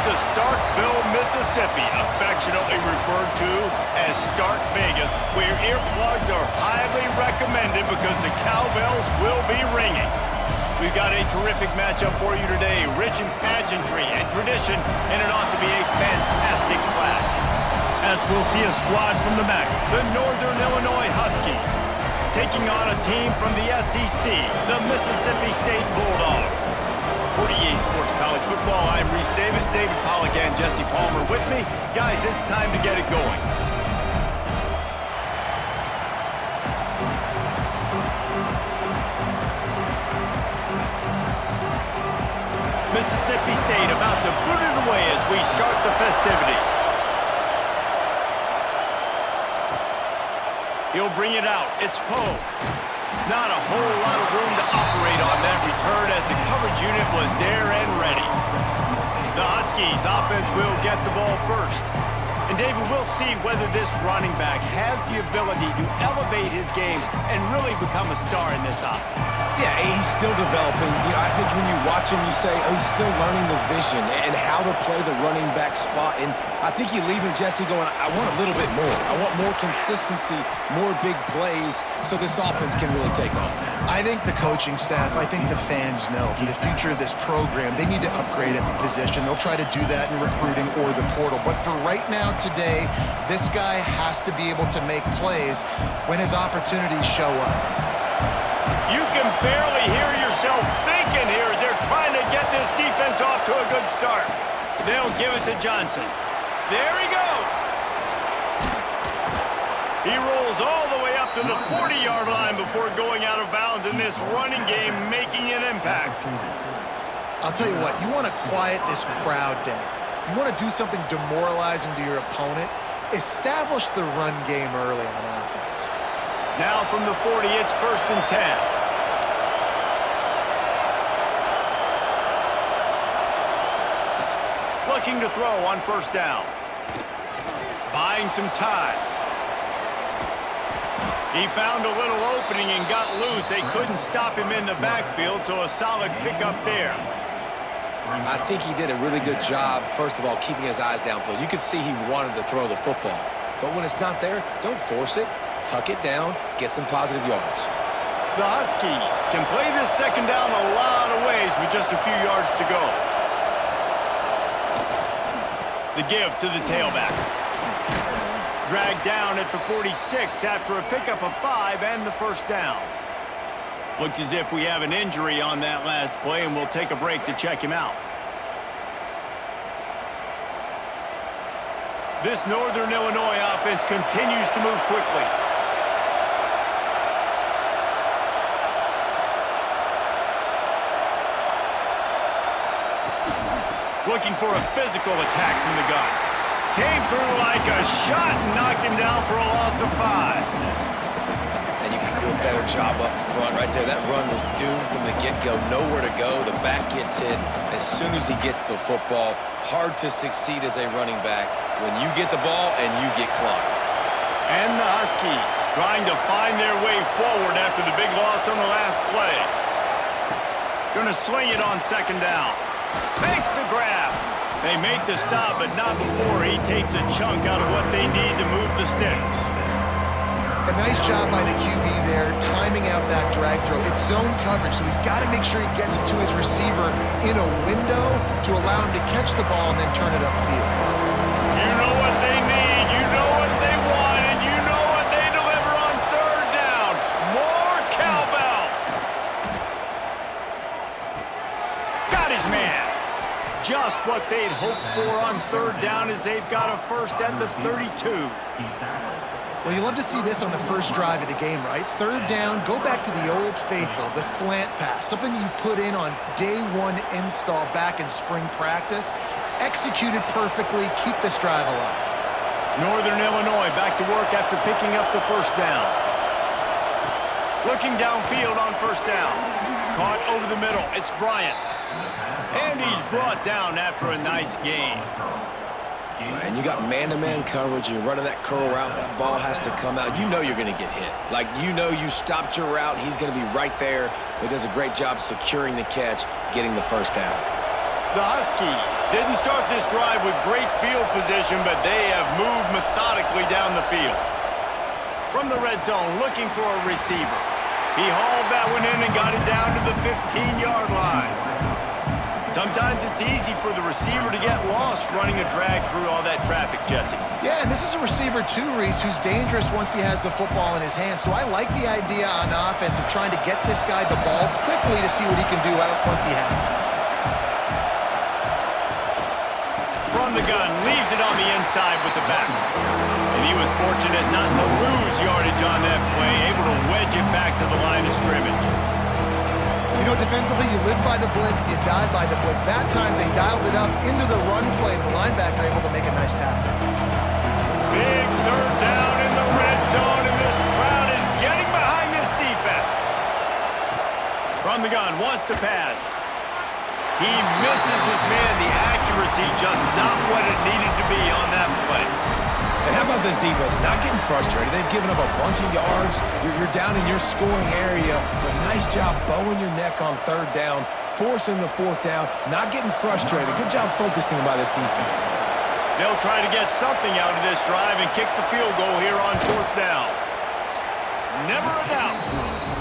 to Starkville, Mississippi, affectionately referred to as Stark Vegas, where earplugs are highly recommended because the cowbells will be ringing. We've got a terrific matchup for you today, rich in pageantry and tradition, and it ought to be a fantastic clash. As we'll see a squad from the MAC, the Northern Illinois Huskies, taking on a team from the SEC, the Mississippi State Bulldogs. For EA Sports College Football, I'm Reese Davis, David Pollack, and Jesse Palmer with me. Guys, it's time to get it going. Mississippi State about to boot it away as we start the festivities. He'll bring it out. It's Poe. Not a whole lot of room to operate on that return as the coverage unit was there and ready. The Huskies offense will get the ball first. And David, we'll see whether this running back has the ability to elevate his game and really become a star in this offense. Yeah, he's still developing. I think when you watch him, you say, oh, he's still learning the vision and how to play the running back spot. And I think you leave him, Jesse, going, I want a little bit more. I want more consistency, more big plays, so this offense can really take off. I think the coaching staff, I think the fans know for the future of this program, they need to upgrade at the position. They'll try to do that in recruiting or the portal. But for right now, today, this guy has to be able to make plays when his opportunities show up. You can barely hear yourself thinking here as they're trying to get this defense off to a good start. They'll give it to Johnson. There he goes. He rolls all the way up to the 40-yard line before going out of bounds in this running game, making an impact. I'll tell you what, you want to quiet this crowd down. You want to do something demoralizing to your opponent, establish the run game early on offense. Now from the 40, it's 1st and 10. Looking to throw on 1st down. Buying some time. He found a little opening and got loose. They couldn't stop him in the backfield, so a solid pickup there. I think he did a really good job, first of all, keeping his eyes downfield. You could see he wanted to throw the football. But when it's not there, don't force it. Tuck it down, get some positive yards. The Huskies can play this 2nd down a lot of ways with just a few yards to go. The give to the tailback. Dragged down at the 46 after a pickup of 5 and the 1st down. Looks as if we have an injury on that last play, and we'll take a break to check him out. This Northern Illinois offense continues to move quickly. Looking for a physical attack from the gun. Came through like a shot and knocked him down for a loss of 5. And you got to do a better job up front right there. That run was doomed from the get-go. Nowhere to go. The back gets hit as soon as he gets the football. Hard to succeed as a running back when you get the ball and you get clocked. And the Huskies trying to find their way forward after the big loss on the last play. Going to swing it on 2nd down. Makes the grab. They make the stop, but not before he takes a chunk out of what they need to move the sticks. A nice job by the QB there, timing out that drag throw. It's zone coverage, so he's got to make sure he gets it to his receiver in a window to allow him to catch the ball and then turn it upfield. You know what they need, you know what they want, and you know what they deliver on 3rd down. More cowbell. Got his man. Just what they'd hoped for on 3rd down as they've got a 1st at the 32. Well, you love to see this on the first drive of the game, right? 3rd down, go back to the old faithful, the slant pass, something you put in on day 1 install back in spring practice. Executed perfectly, keep this drive alive. Northern Illinois back to work after picking up the 1st down. Looking downfield on 1st down. Caught over the middle, it's Bryant. And he's brought down after a nice gain. And you got man-to-man coverage. You're running that curl route. That ball has to come out. You know you're going to get hit. Like, you know you stopped your route. He's going to be right there. He does a great job securing the catch, getting the 1st down. The Huskies didn't start this drive with great field position, but they have moved methodically down the field. From the red zone, looking for a receiver. He hauled that one in and got it down to the 15-yard line. Sometimes it's easy for the receiver to get lost running a drag through all that traffic, Jesse. Yeah, and this is a receiver too, Reese, who's dangerous once he has the football in his hands. So I like the idea on offense of trying to get this guy the ball quickly to see what he can do once he has it. From the gun, leaves it on the inside with the back. And he was fortunate not to lose yardage on that play, able to wedge it back to the line of scrimmage. You know, defensively, you live by the blitz, you die by the blitz. That time, they dialed it up into the run play. The linebacker able to make a nice tackle. Big third down in the red zone, and this crowd is getting behind this defense. From the gun, wants to pass. He misses his man. The accuracy just not what it needed to be on that play. And how about this defense? Not getting frustrated. They've given up a bunch of yards. You're down in your scoring area, but nice job bowing your neck on third down, forcing the fourth down, not getting frustrated. Good job focusing by this defense. They'll try to get something out of this drive and kick the field goal here on fourth down. Never a doubt.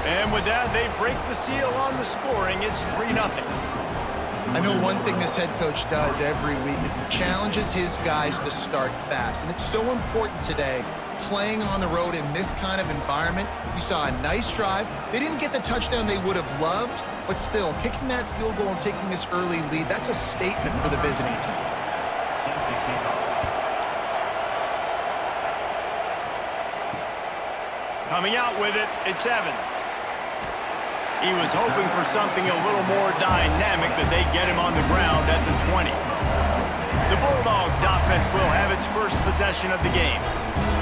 And with that, they break the seal on the scoring. It's 3-0. I know one thing this head coach does every week is he challenges his guys to start fast. And it's so important today, playing on the road in this kind of environment. You saw a nice drive. They didn't get the touchdown they would have loved, but still, kicking that field goal and taking this early lead, that's a statement for the visiting team. Coming out with it, it's Evans. He was hoping for something a little more dynamic, but they get him on the ground at the 20. The Bulldogs offense will have its first possession of the game.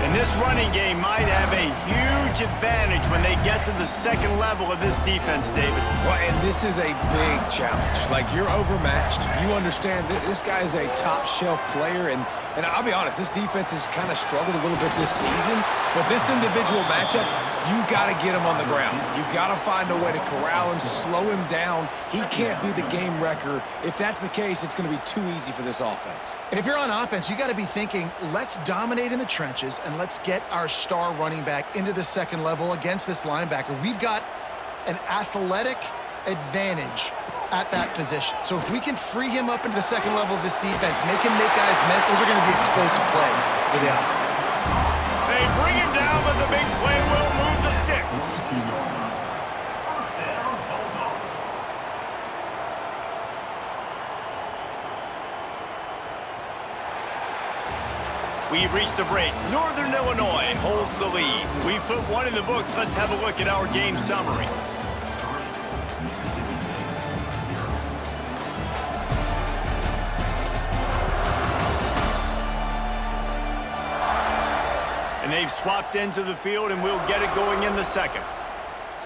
And this running game might have a huge advantage when they get to the second level of this defense, David. Well, and this is a big challenge. Like, you're overmatched. You understand that this guy is a top-shelf player, and I'll be honest, this defense has kind of struggled a little bit this season, but this individual matchup, you got to get him on the ground. You got to find a way to corral him, slow him down. He can't be the game wrecker. If that's the case, it's going to be too easy for this offense. And if you're on offense, you got to be thinking, let's dominate in the trenches and let's get our star running back into the second level against this linebacker. We've got an athletic advantage at that position. So if we can free him up into the second level of this defense, make him make guys miss, those are going to be explosive plays for the offense. They bring him down, but the big play will move the sticks. We've reached a break. Northern Illinois holds the lead. We've put one in the books. Let's have a look at our game summary. And they've swapped into the field, and we'll get it going in the second.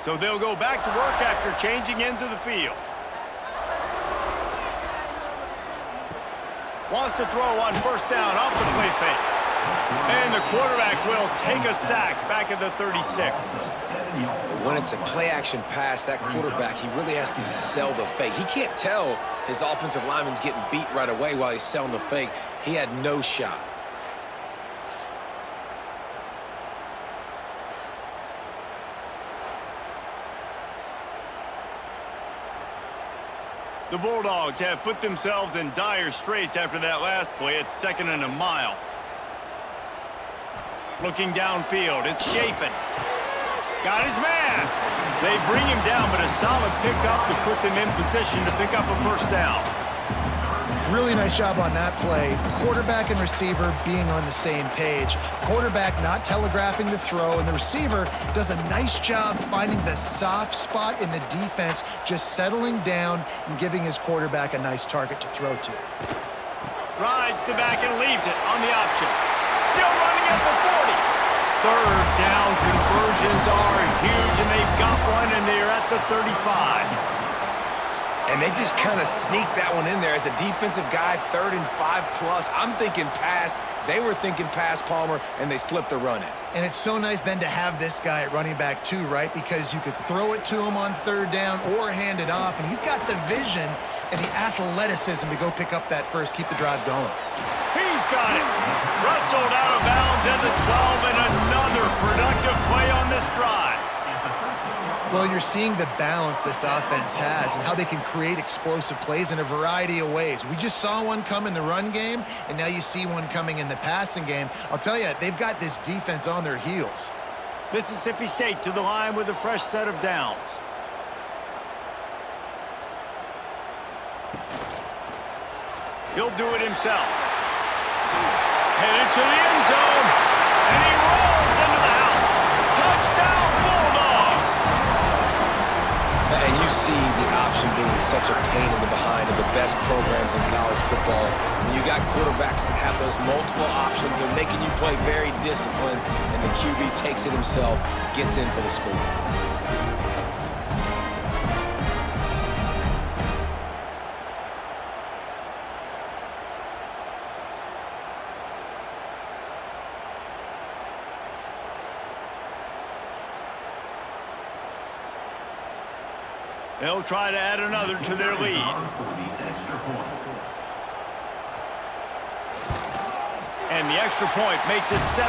So they'll go back to work after changing into the field. Wants to throw on first down off the play fake. And the quarterback will take a sack back at the 36. When it's a play-action pass, that quarterback, he really has to sell the fake. He can't tell his offensive lineman's getting beat right away while he's selling the fake. He had no shot. The Bulldogs have put themselves in dire straits after that last play. It's 2nd and a mile. Looking downfield, it's Chapin. Got his man. They bring him down, but a solid pickup to put them in position to pick up a first down. Really nice job on that play. Quarterback and receiver being on the same page. Quarterback not telegraphing the throw, and the receiver does a nice job finding the soft spot in the defense, just settling down and giving his quarterback a nice target to throw to. Rides the back and leaves it on the option. Still running at the 40. Third down conversions are huge, and they've got one, and they're at the 35. And they just kind of sneaked that one in there as a defensive guy, 3rd and 5+. I'm thinking pass. They were thinking pass, Palmer, and they slipped the run in. And it's so nice then to have this guy at running back too, right? Because you could throw it to him on 3rd down or hand it off, and he's got the vision and the athleticism to go pick up that first, keep the drive going. He's got it. Wrestled out of bounds at the 12, and another productive play on this drive. Well, you're seeing the balance this offense has and how they can create explosive plays in a variety of ways. We just saw one come in the run game, and now you see one coming in the passing game. I'll tell you, they've got this defense on their heels. Mississippi State to the line with a fresh set of downs. He'll do it himself. Headed to the end zone, and he rolls into the house. Touchdown, Bulldogs! And you see the option being such a pain in the behind of the best programs in college football. When you got quarterbacks that have those multiple options, they're making you play very disciplined, and the QB takes it himself, gets in for the score. They'll try to add another to their lead. And the extra point makes it 7-3.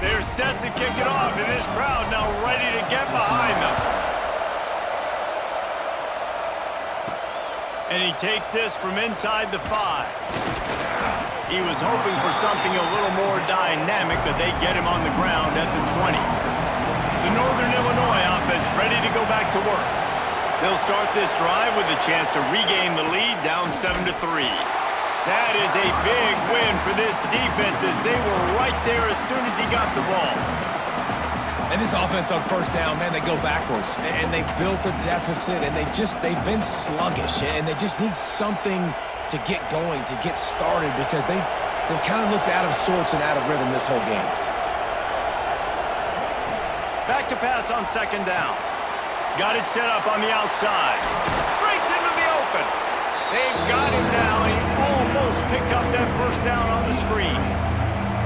They're set to kick it off, and this crowd now ready to get behind them. And he takes this from inside the 5. He was hoping for something a little more dynamic, but they get him on the ground at the 20. The Northern Illinois offense ready to go back to work. They'll start this drive with a chance to regain the lead down 7-3. That is a big win for this defense as they were right there as soon as he got the ball. And this offense on first down, man, they go backwards. And they built a deficit, and they've been sluggish. And they just need something to get going, to get started, because they've kind of looked out of sorts and out of rhythm this whole game. Back to pass on second down. Got it set up on the outside. Breaks into the open. They've got him now. He almost picked up that first down on the screen.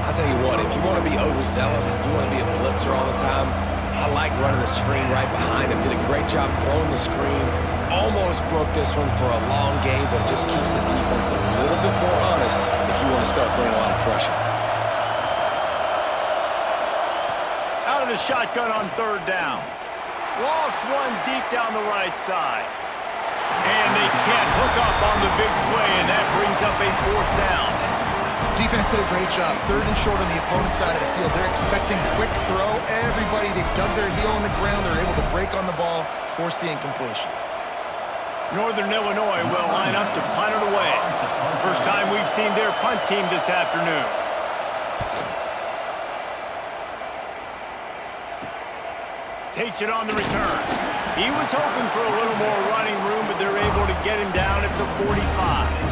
I'll tell you what, if you want to be overzealous, you want to be a blitzer all the time, I like running the screen right behind him. Did a great job throwing the screen. Almost broke this one for a long game, but it just keeps the defense a little bit more honest if you want to start bringing a lot of pressure. Out of the shotgun on third down. Lost one deep down the right side. And they can't hook up on the big play, and that brings up a fourth down. Defense did a great job. Third and short on the opponent's side of the field. They're expecting quick throw. Everybody, they dug their heel on the ground. They're able to break on the ball, force the incompletion. Northern Illinois will line up to punt it away. First time we've seen their punt team this afternoon. Takes it on the return. He was hoping for a little more running room, but they're able to get him down at the 45.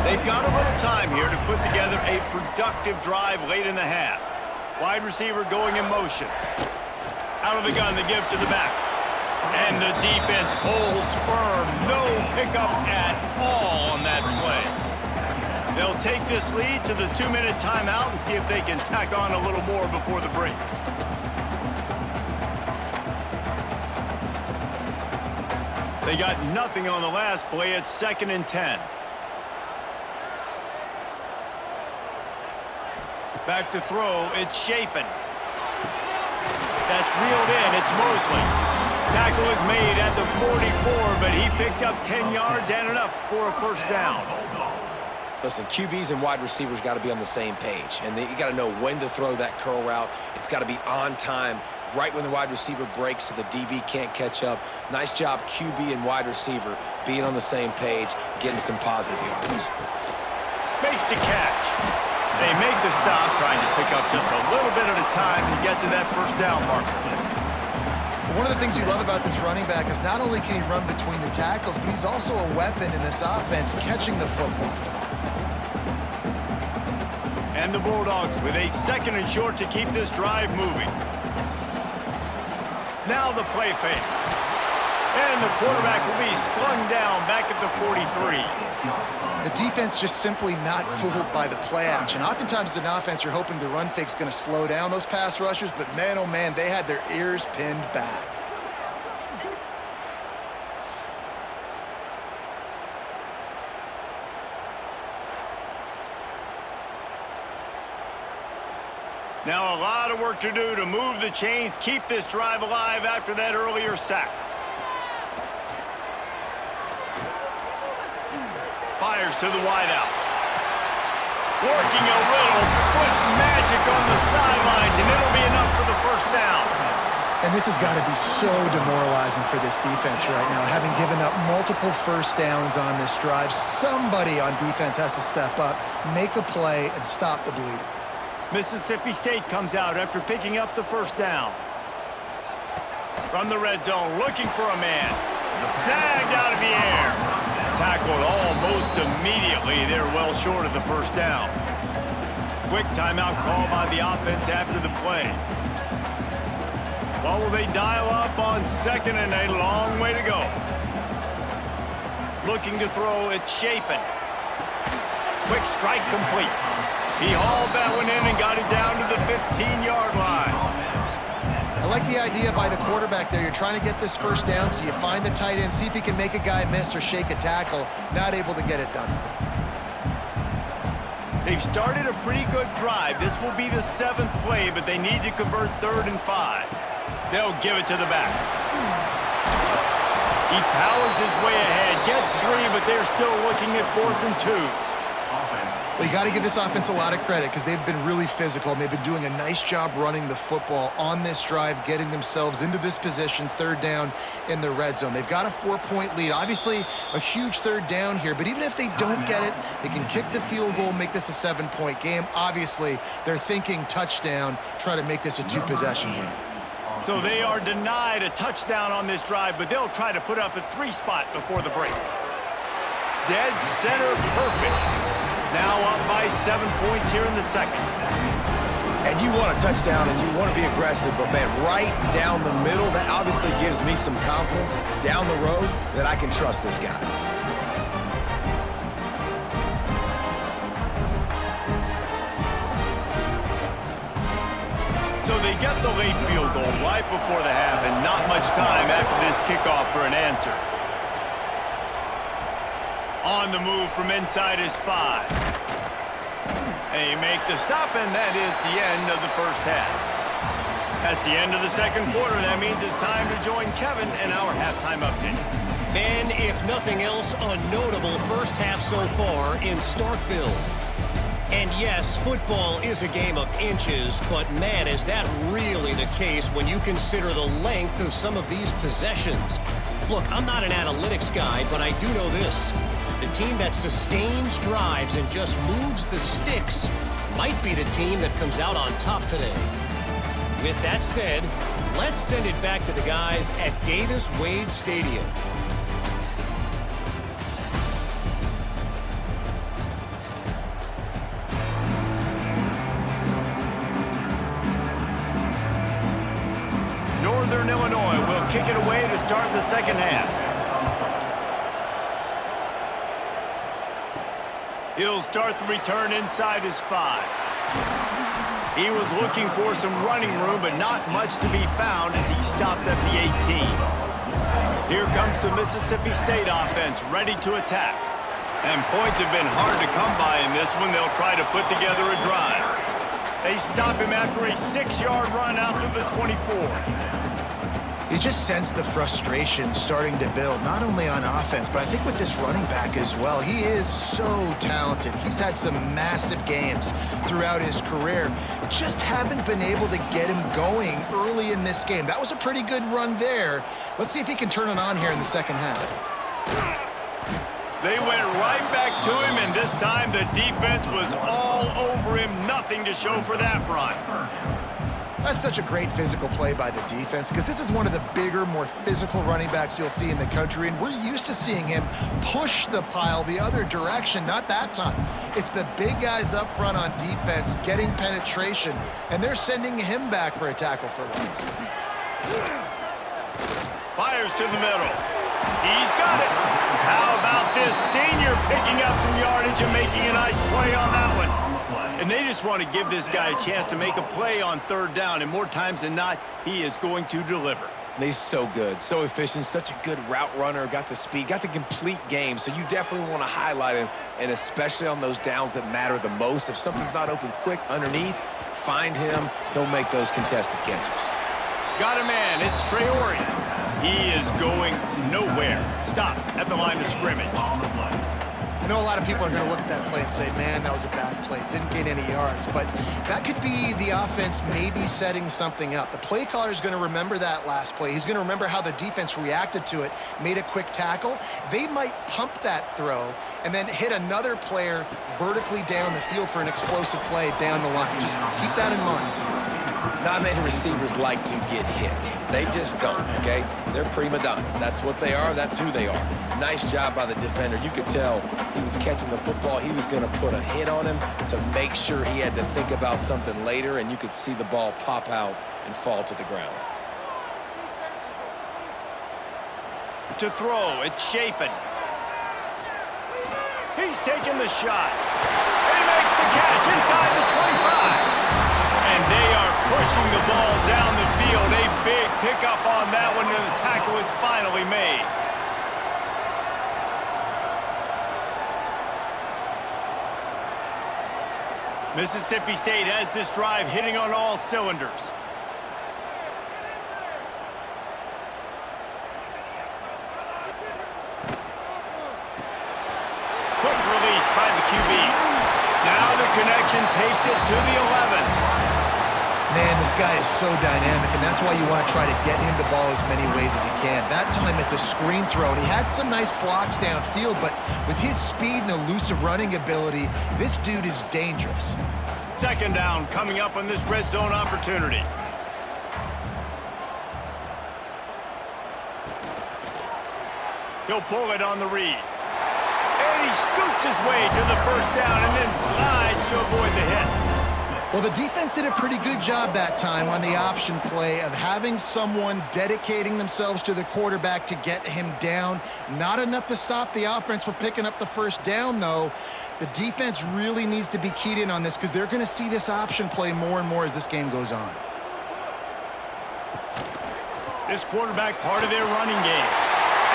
They've got a little time here to put together a productive drive late in the half. Wide receiver going in motion. Out of the gun, they give to the back. And the defense holds firm. No pickup at all on that play. They'll take this lead to the 2-minute timeout and see if they can tack on a little more before the break. They got nothing on the last play. It's 2nd and 10. Back to throw, it's Shapen. That's reeled in, it's Mosley. Tackle is made at the 44, but he picked up 10 yards and enough for a first down. Listen, QBs and wide receivers got to be on the same page, and you got to know when to throw that curl route. It's got to be on time, right when the wide receiver breaks so the DB can't catch up. Nice job, QB and wide receiver, being on the same page, getting some positive yards. Makes the catch. They make the stop, trying to pick up just a little bit at a time to get to that first down marker. One of the things you love about this running back is not only can he run between the tackles, but he's also a weapon in this offense, catching the football. And the Bulldogs with a 2nd and short to keep this drive moving. Now the play fake. And the quarterback will be slung down back at the 43. The defense just simply not fooled by the play action. Oftentimes as an offense, you're hoping the run fake's going to slow down those pass rushers, but man, oh man, they had their ears pinned back. Now a lot of work to do to move the chains, keep this drive alive after that earlier sack. Fires to the wideout. Working a little foot magic on the sidelines, and it'll be enough for the first down. And this has got to be so demoralizing for this defense right now. Having given up multiple first downs on this drive, somebody on defense has to step up, make a play, and stop the bleeding. Mississippi State comes out after picking up the first down. From the red zone, looking for a man. Snagged out of the air. Tackled almost immediately. They're well short of the first down. Quick timeout call by the offense after the play. Well, will they dial up on second and a long way to go? Looking to throw, it's Shapen. Quick strike complete. He hauled that one in and got it down to the 15-yard line. I like the idea by the quarterback there. You're trying to get this first down, so you find the tight end, see if he can make a guy miss or shake a tackle. Not able to get it done. They've started a pretty good drive. This will be the 7th play, but they need to convert 3rd and 5. They'll give it to the back. He powers his way ahead, gets 3, but they're still looking at 4th and 2. Well, you got to give this offense a lot of credit because they've been really physical, and they've been doing a nice job running the football on this drive, getting themselves into this position, 3rd down in the red zone. They've got a 4-point lead. Obviously, a huge 3rd down here, but even if they don't get it, they can kick the field goal, make this a 7-point game. Obviously, they're thinking touchdown, try to make this a 2-possession game. So they are denied a touchdown on this drive, but they'll try to put up a 3 spot before the break. Dead center perfect. Now up by 7 points here in the second. And you want a touchdown and you want to be aggressive, but man, right down the middle, that obviously gives me some confidence down the road that I can trust this guy. So they get the late field goal right before the half, and not much time after this kickoff for an answer. On the move from inside his 5. They make the stop, and that is the end of the first half. That's the end of the second quarter. That means it's time to join Kevin in our halftime update. Ben, if nothing else, a notable first half so far in Starkville. And yes, football is a game of inches, but man, is that really the case when you consider the length of some of these possessions. Look, I'm not an analytics guy, but I do know this. The team that sustains drives and just moves the sticks might be the team that comes out on top today. With that said, let's send it back to the guys at Davis-Wade Stadium. Northern Illinois will kick it away to start the second half. He'll start the return inside his 5. He was looking for some running room, but not much to be found as he stopped at the 18. Here comes the Mississippi State offense, ready to attack. And points have been hard to come by in this one. They'll try to put together a drive. They stop him after a 6-yard run out to the 24. You just sense the frustration starting to build, not only on offense, but I think with this running back as well. He is so talented. He's had some massive games throughout his career. Just haven't been able to get him going early in this game. That was a pretty good run there. Let's see if he can turn it on here in the second half. They went right back to him, and this time the defense was all over him. Nothing to show for that run. That's such a great physical play by the defense because this is one of the bigger, more physical running backs you'll see in the country, and we're used to seeing him push the pile the other direction. Not that time. It's the big guys up front on defense getting penetration, and they're sending him back for a tackle for loss. Fires fires to the middle. He's got it. How about this senior picking up some yardage and making a nice play on that one? And they just want to give this guy a chance to make a play on third down, and more times than not, he is going to deliver. And he's so good, so efficient, such a good route runner, got the speed, got the complete game, so you definitely want to highlight him, and especially on those downs that matter the most. If something's not open quick underneath, find him. He'll make those contested catches. Got a man. It's Traore. He is going nowhere. Stop at the line of scrimmage. I know a lot of people are going to look at that play and say, man, that was a bad play. Didn't gain any yards. But that could be the offense maybe setting something up. The play caller is going to remember that last play. He's going to remember how the defense reacted to it, made a quick tackle. They might pump that throw and then hit another player vertically down the field for an explosive play down the line. Just keep that in mind. Not many receivers like to get hit. They just don't, okay? They're prima donnas. That's what they are. That's who they are. Nice job by the defender. You could tell he was catching the football. He was going to put a hit on him to make sure he had to think about something later, and you could see the ball pop out and fall to the ground. To throw, it's Shapen. He's taking the shot. He makes the catch inside the 25. And they are pushing the ball down the field. A big pickup on that one, and the tackle is finally made. Mississippi State has this drive hitting on all cylinders. Quick release by the QB. Now the connection takes it to the 11. Man, this guy is so dynamic, and that's why you want to try to get him the ball as many ways as you can. That time, it's a screen throw, and he had some nice blocks downfield, but with his speed and elusive running ability, this dude is dangerous. Second down coming up on this red zone opportunity. He'll pull it on the read. And he scoots his way to the first down and then slides to avoid the hit. Well, the defense did a pretty good job that time on the option play of having someone dedicating themselves to the quarterback to get him down. Not enough to stop the offense from picking up the first down, though. The defense really needs to be keyed in on this because they're going to see this option play more and more as this game goes on. This quarterback part of their running game.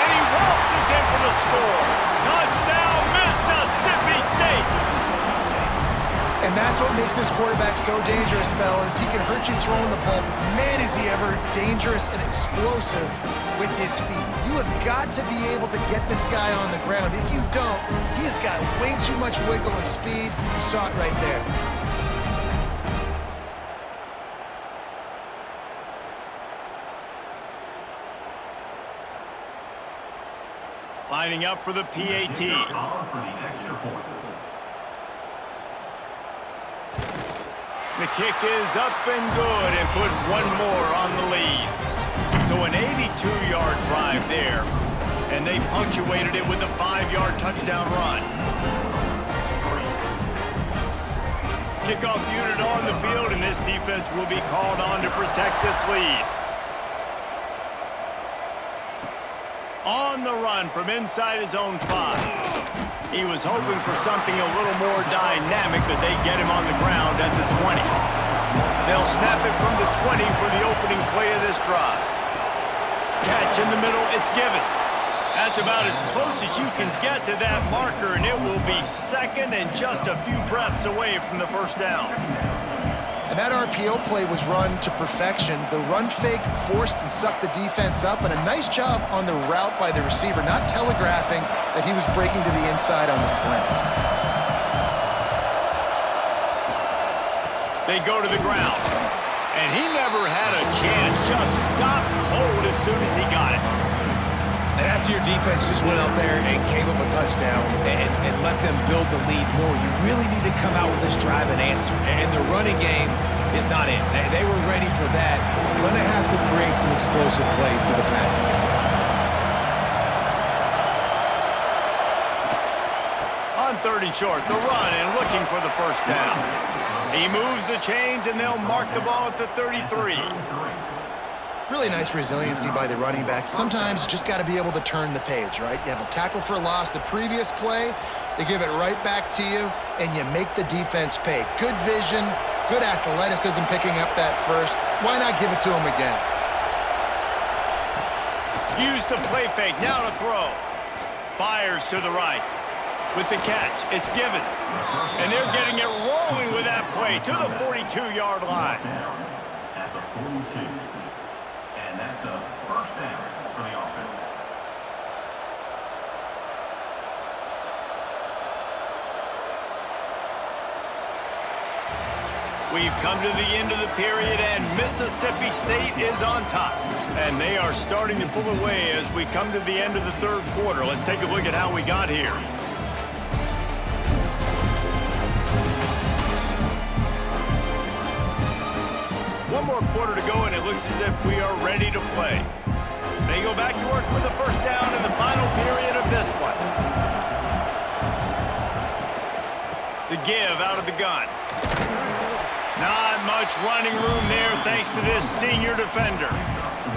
And he waltzes in for the score. Touchdown, Mississippi State! And that's what makes this quarterback so dangerous, fellas. He can hurt you throwing the ball, but man, is he ever dangerous and explosive with his feet. You have got to be able to get this guy on the ground. If you don't, he has got way too much wiggle and speed. You saw it right there. Lining up for the PAT. The kick is up and good and put one more on the lead. So an 82-yard drive there, and they punctuated it with a 5-yard touchdown run. Kickoff unit on the field, and this defense will be called on to protect this lead. On the run from inside his own 5. He was hoping for something a little more dynamic, but they get him on the ground at the 20. They'll snap it from the 20 for the opening play of this drive. Catch in the middle, it's Givens. That's about as close as you can get to that marker, and it will be second and just a few breaths away from the first down. And that RPO play was run to perfection. The run fake forced and sucked the defense up, and a nice job on the route by the receiver, not telegraphing that he was breaking to the inside on the slant. They go to the ground, and he never had a chance, just stopped cold as soon as he got it. And after your defense just went out there and gave them a touchdown and let them build the lead more, you really need to come out with this drive and answer. And the running game is not it. They were ready for that. Gonna have to create some explosive plays to the passing game. On 3rd and short, the run and looking for the first down. He moves the chains, and they'll mark the ball at the 33. Really nice resiliency by the running back. Sometimes you just got to be able to turn the page, right? You have a tackle for a loss the previous play, they give it right back to you, and you make the defense pay. Good vision, good athleticism picking up that first. Why not give it to him again? Use the play fake, now to throw. Fires to the right. With the catch, it's Givens. And they're getting it rolling with that play to the 42-yard line. At the 42. And that's a first down for the offense. We've come to the end of the period, and Mississippi State is on top. And they are starting to pull away as we come to the end of the third quarter. Let's take a look at how we got here. One more quarter to go, and it looks as if we are ready to play. They go back to work with the first down in the final period of this one. The give out of the gun. Not much running room there thanks to this senior defender.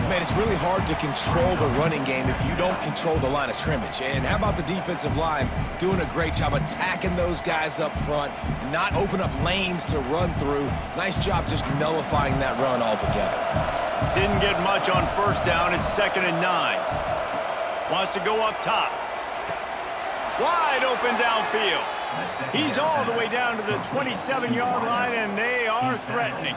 Man, it's really hard to control the running game if you don't control the line of scrimmage. And how about the defensive line doing a great job attacking those guys up front, not open up lanes to run through. Nice job just nullifying that run altogether. Didn't get much on first down. It's 2nd and 9. Wants to go up top. Wide open downfield. He's all the way down to the 27-yard line, and they are threatening.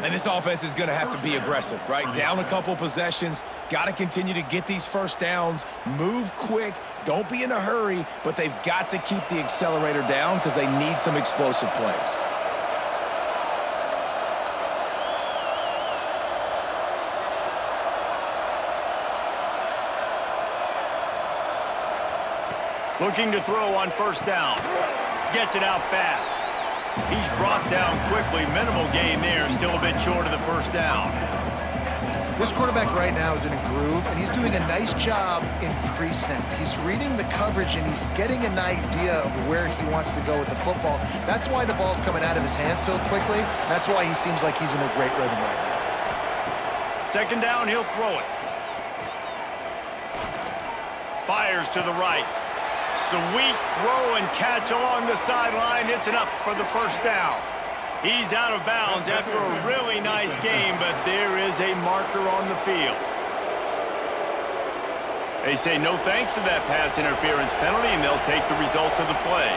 And this offense is going to have to be aggressive, right? Down a couple possessions, got to continue to get these first downs, move quick, don't be in a hurry, but they've got to keep the accelerator down because they need some explosive plays. Looking to throw on first down. Gets it out fast. He's brought down quickly. Minimal gain there. Still a bit short of the first down. This quarterback right now is in a groove, and he's doing a nice job in pre-snap. He's reading the coverage, and he's getting an idea of where he wants to go with the football. That's why the ball's coming out of his hands so quickly. That's why he seems like he's in a great rhythm right now. 2nd down, he'll throw it. Fires to the right. Sweet throw and catch along the sideline. It's enough for the first down. He's out of bounds after a really nice game, but there is a marker on the field. They say no thanks to that pass interference penalty, and they'll take the results of the play.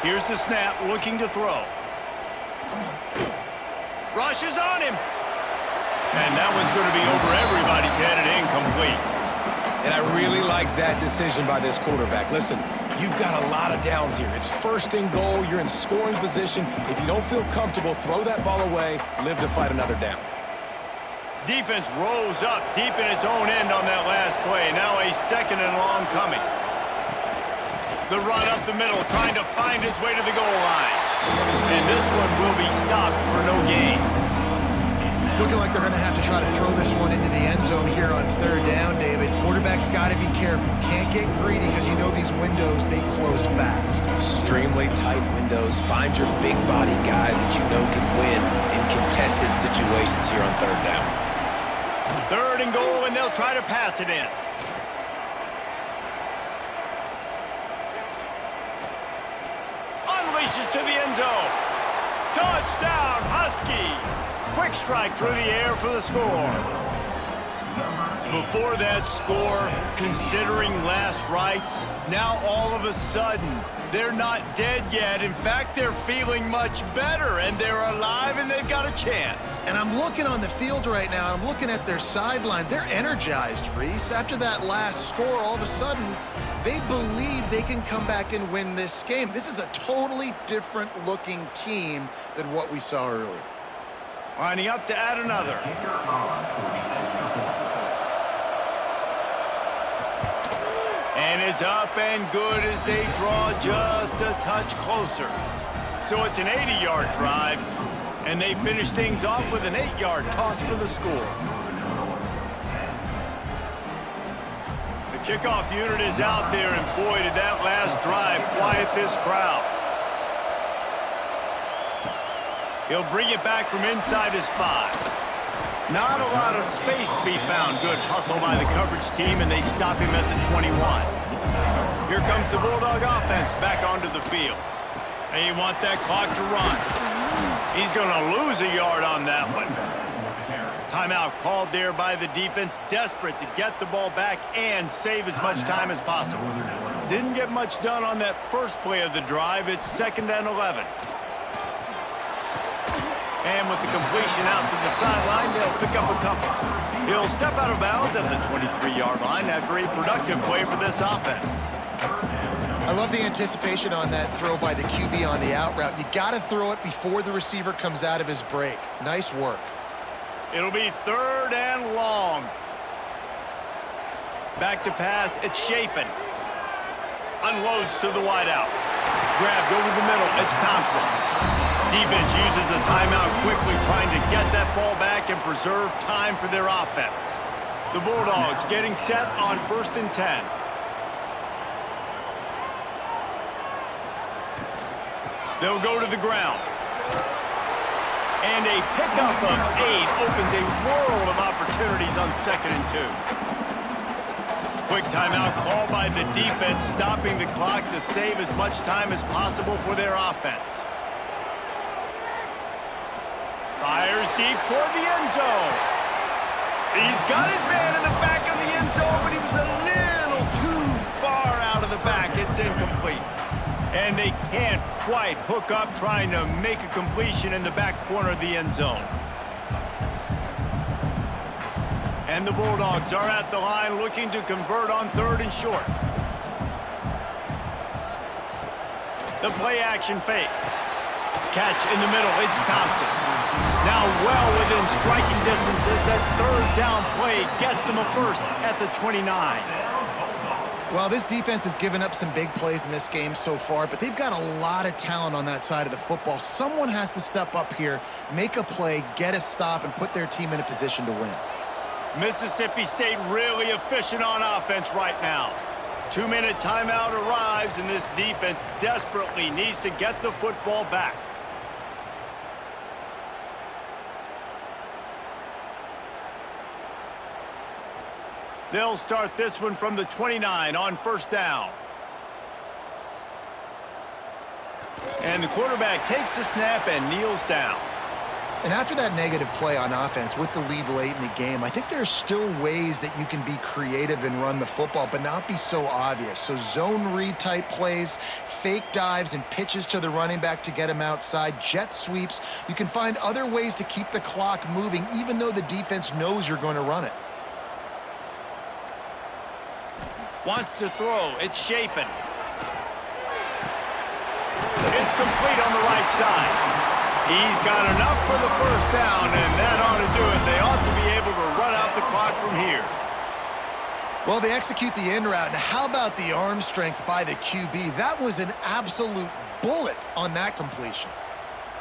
Here's the snap, looking to throw. Rushes on him. And that one's going to be over everybody's head and incomplete. And I really like that decision by this quarterback. Listen, you've got a lot of downs here. It's 1st and goal. You're in scoring position. If you don't feel comfortable, throw that ball away. Live to fight another down. Defense rolls up deep in its own end on that last play. Now a 2nd and long coming. The run up the middle, trying to find its way to the goal line. And this one will be stopped for no gain. It's looking like they're going to have to try to throw this one into the end zone here on 3rd down, David. Quarterback's got to be careful. Can't get greedy because you know these windows, they close fast. Extremely tight windows. Find your big body guys that you know can win in contested situations here on 3rd down. 3rd and goal, and they'll try to pass it in. Unleashes to the end zone. Touchdown, Huskies! Quick strike through the air for the score. Before that score, considering last rites, now all of a sudden, they're not dead yet. In fact, they're feeling much better, and they're alive, and they've got a chance. And I'm looking on the field right now, I'm looking at their sideline. They're energized, Reese. After that last score, all of a sudden, they believe they can come back and win this game. This is a totally different-looking team than what we saw earlier. Lining up to add another. And it's up and good as they draw just a touch closer. So it's an 80-yard drive, and they finish things off with an 8-yard toss for the score. The Kickoff unit is out there, and boy, did that last drive quiet this crowd. He'll bring it back from inside his 5. Not a lot of space to be found. Good hustle by the coverage team, and they stop him at the 21. Here comes the Bulldog offense back onto the field. They want that clock to run. He's going to lose a yard on that one. Timeout called there by the defense, desperate to get the ball back and save as much time as possible. Didn't get much done on that first play of the drive. It's 2nd and 11. And with the completion out to the sideline, they'll pick up a couple. He'll step out of bounds at the 23-yard line after a productive play for this offense. I love the anticipation on that throw by the QB on the out route. You got to throw it before the receiver comes out of his break. Nice work. It'll be 3rd and long. Back to pass, it's Shapen. Unloads to the wideout. Grabbed over the middle, it's Thompson. Defense uses a timeout quickly, trying to get that ball back and preserve time for their offense. The Bulldogs getting set on 1st and 10. They'll go to the ground. And a pickup of 8 opens a world of opportunities on 2nd and 2. Quick timeout called by the defense, stopping the clock to save as much time as possible for their offense. Fires deep toward the end zone. He's got his man in the back of the end zone, but he was a little too far out of the back. It's incomplete. And they can't quite hook up trying to make a completion in the back corner of the end zone. And the Bulldogs are at the line looking to convert on 3rd and short. The play action fake. Catch in the middle, it's Thompson. Now well within striking distance as that 3rd down play gets him a first at the 29. Well, this defense has given up some big plays in this game so far, but they've got a lot of talent on that side of the football. Someone has to step up here, make a play, get a stop, and put their team in a position to win. Mississippi State really efficient on offense right now. 2-minute timeout arrives, and this defense desperately needs to get the football back. They'll start this one from the 29 on 1st down. And the quarterback takes the snap and kneels down. And after that negative play on offense with the lead late in the game, I think there's still ways that you can be creative and run the football, but not be so obvious. So zone read type plays, fake dives and pitches to the running back to get him outside, jet sweeps. You can find other ways to keep the clock moving, even though the defense knows you're going to run it. Wants to throw. It's Shapen. It's complete on the right side. He's got enough for the 1st down, and that ought to do it. They ought to be able to run out the clock from here. Well, they execute the in route. Now, how about the arm strength by the QB? That was an absolute bullet on that completion.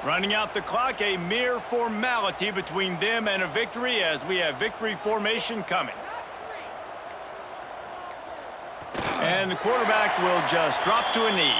Running out the clock, a mere formality between them and a victory as we have victory formation coming. And the quarterback will just drop to a knee.